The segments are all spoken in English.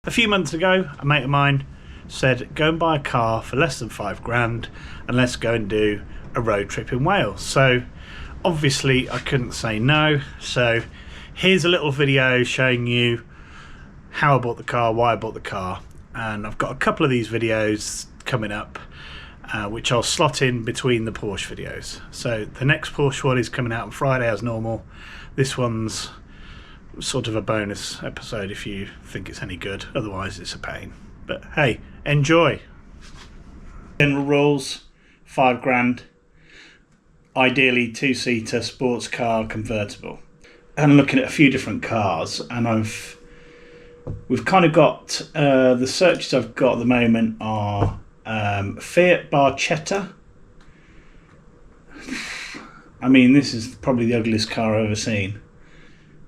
A few months ago, a mate of mine said, go and buy a car for less than £5,000 and let's go and do a road trip in Wales. So obviously I couldn't say no. So here's a little video showing you how I bought the car, why I bought the car. And I've got a couple of these videos coming up, which I'll slot in between the Porsche videos. So the next Porsche one is coming out on Friday as normal. This one's sort of a bonus episode if you think it's any good, otherwise it's a pain. But hey, enjoy. General rules: £5,000, ideally two-seater sports car convertible. And I'm looking at a few different cars, and we've kind of got the searches I've got at the moment are Fiat Barchetta. I mean, this is probably the ugliest car I've ever seen.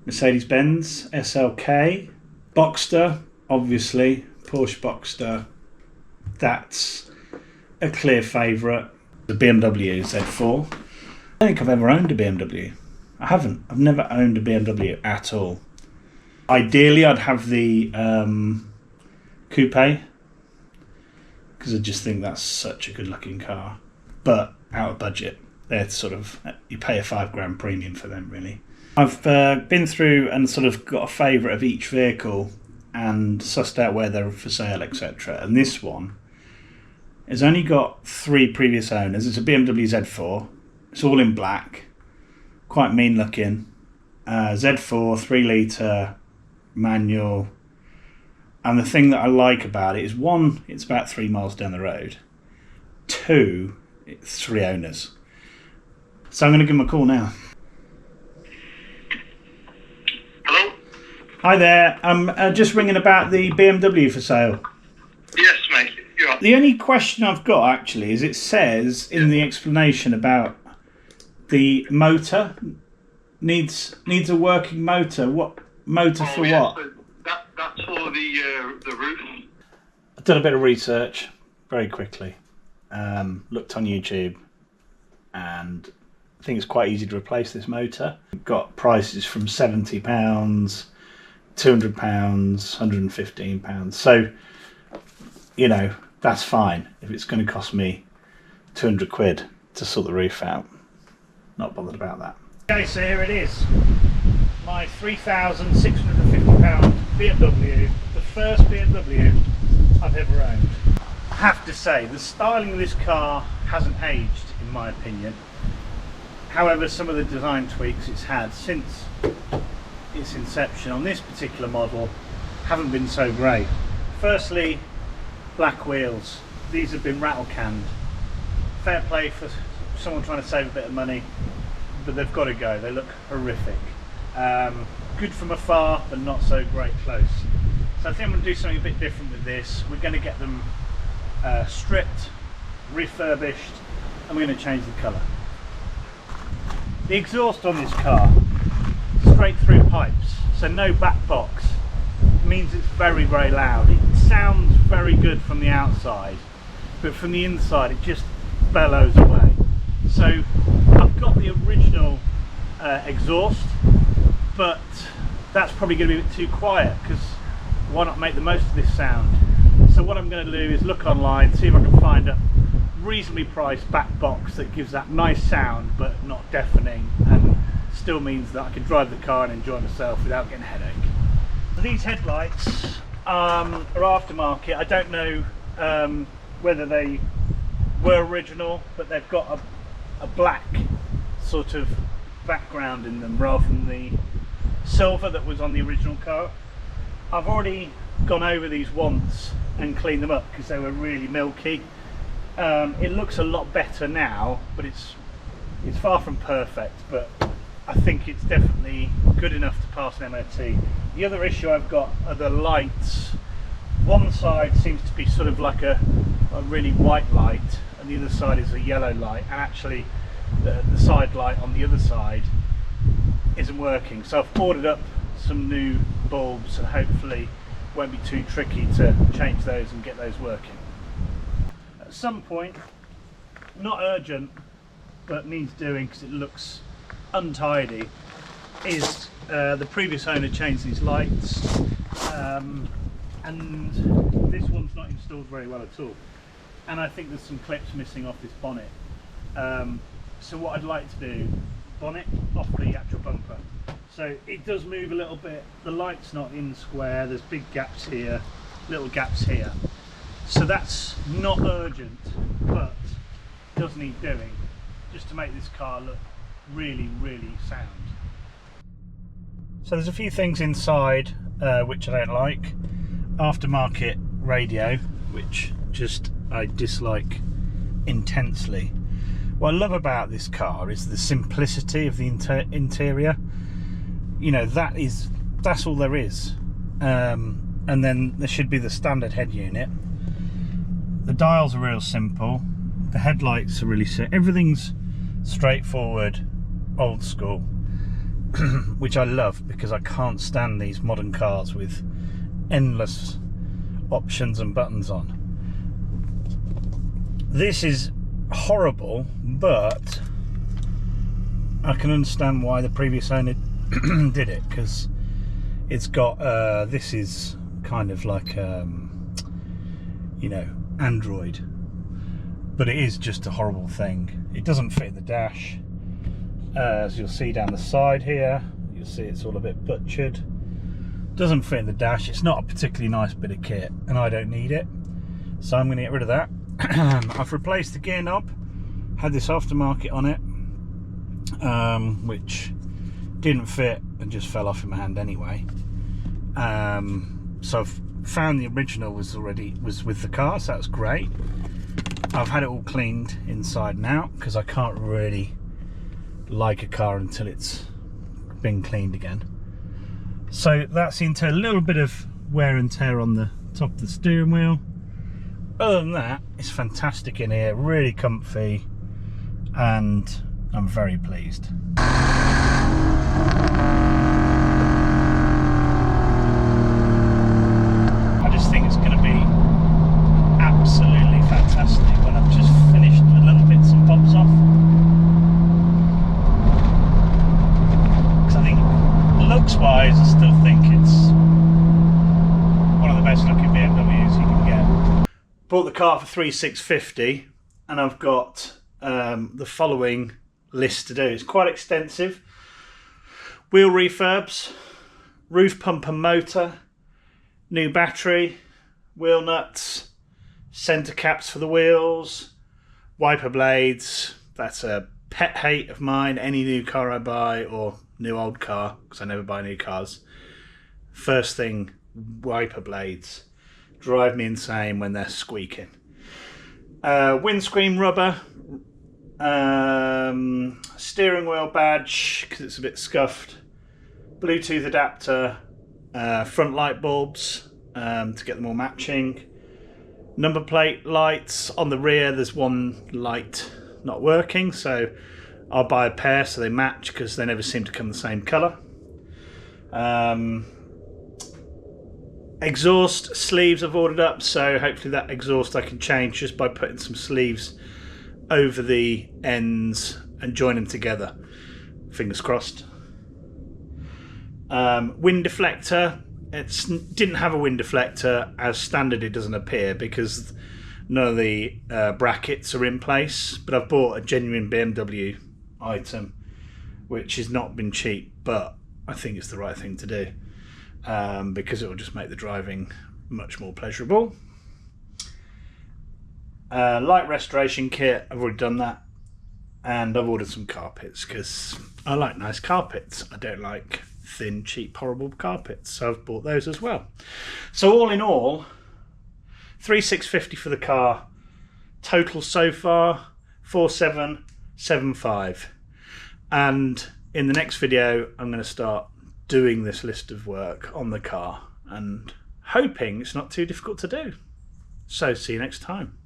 Mercedes-Benz SLK, Boxster, obviously, Porsche Boxster, that's a clear favourite. The BMW Z4. I don't think I've ever owned a BMW. I haven't. I've never owned a BMW at all. Ideally, I'd have the coupe, because I just think that's such a good-looking car. But out of budget, they're sort of, you pay a £5,000 premium for them, really. I've been through and sort of got a favourite of each vehicle and sussed out where they're for sale, etc. And this one has only got 3 previous owners. It's a BMW Z4. It's all in black, quite mean looking. Z4, 3 litre manual. And the thing that I like about it is, 1, it's about 3 miles down the road. 2, it's 3 owners. So I'm going to give them a call now. Hi there, I'm just ringing about the BMW for sale. Yes, mate. You are. The only question I've got actually is, it says in the explanation about the motor needs a working motor. What motor for what? So that's for the roof. I've done a bit of research very quickly. Looked on YouTube, and I think it's quite easy to replace this motor. Got prices from £70, £200, £115. So, you know, that's fine if it's going to cost me 200 quid to sort the roof out. Not bothered about that. Okay, so here it is. My £3,650 BMW, the first BMW I've ever owned. I have to say, the styling of this car hasn't aged, in my opinion. However, some of the design tweaks it's had since its inception on this particular model haven't been so great. Firstly, black wheels. These have been rattle canned. Fair play for someone trying to save a bit of money, but they've got to go. They look horrific. Good from afar, but not so great close. So I think I'm going to do something a bit different with this. We're going to get them stripped, refurbished, and we're going to change the colour. The exhaust on this car, straight through pipes, so no back box. It means it's very, very loud. It sounds very good from the outside, but from the inside it just bellows away. So I've got the original exhaust, but that's probably going to be a bit too quiet, because why not make the most of this sound? So what I'm going to do is look online, see if I can find a reasonably priced back box that gives that nice sound but not deafening, and still means that I can drive the car and enjoy myself without getting a headache. These headlights are aftermarket. I don't know whether they were original, but they've got a black sort of background in them rather than the silver that was on the original car. I've already gone over these once and cleaned them up because they were really milky. It looks a lot better now, but it's far from perfect, but I think it's definitely good enough to pass an MOT. The other issue I've got are the lights. One side seems to be sort of like a really white light, and the other side is a yellow light, and actually the side light on the other side isn't working. So I've ordered up some new bulbs, and hopefully it won't be too tricky to change those and get those working. At some point, not urgent, but needs doing because it looks untidy, is the previous owner changed these lights and this one's not installed very well at all, and I think there's some clips missing off this bonnet. So what I'd like to do, bonnet off the actual bumper, so it does move a little bit, the light's not in square, there's big gaps here, little gaps here, so that's not urgent but does need doing just to make this car look really sound. So there's a few things inside which I don't like. Aftermarket radio, which just I dislike intensely. What I love about this car is the simplicity of the interior. You know, that's all there is. And then there should be the standard head unit. The dials are real simple. The headlights are really simple. Everything's straightforward, old school, which I love because I can't stand these modern cars with endless options and buttons on. This is horrible, but I can understand why the previous owner did it, because it's got this is kind of like you know, Android, but it is just a horrible thing. It doesn't fit the dash, as you'll see down the side here. You'll see it's all a bit butchered. Doesn't fit in the dash. It's not a particularly nice bit of kit, and I don't need it, so I'm going to get rid of that. I've replaced the gear knob. Had this aftermarket on it, which didn't fit and just fell off in my hand anyway. So I've found the original was with the car, so that's great. I've had it all cleaned inside now because I can't really like a car until it's been cleaned again. So that's into a little bit of wear and tear on the top of the steering wheel. Other than that, it's fantastic in here, really comfy, and I'm very pleased. I just think it's going to be absolutely fantastic when I've just finished the little bits and bobs off. Because I think, looks-wise, I still think it's one of the best looking BMWs you can get. Bought the car for $3,650, and I've got the following list to do. It's quite extensive. Wheel refurbs, roof pump and motor, new battery, wheel nuts, centre caps for the wheels, wiper blades. That's a pet hate of mine. Any new car I buy, or new old car, because I never buy new cars, first thing, wiper blades. Drive me insane when they're squeaking. Windscreen rubber, steering wheel badge because it's a bit scuffed, Bluetooth adapter, front light bulbs to get them all matching, number plate lights on the rear. There's one light not working, so I'll buy a pair so they match because they never seem to come the same colour. Exhaust sleeves I've ordered up, so hopefully that exhaust I can change just by putting some sleeves over the ends and join them together. Fingers crossed. Wind deflector. It didn't have a wind deflector. As standard, it doesn't appear because none of the brackets are in place, but I've bought a genuine BMW item, which has not been cheap, but I think it's the right thing to do. Because it will just make the driving much more pleasurable. Light restoration kit, I've already done that, and I've ordered some carpets because I like nice carpets. I don't like thin, cheap, horrible carpets, so I've bought those as well. So all in all, $3,650 for the car. Total so far, $4,775. And in the next video, I'm going to start doing this list of work on the car and hoping it's not too difficult to do. So see you next time.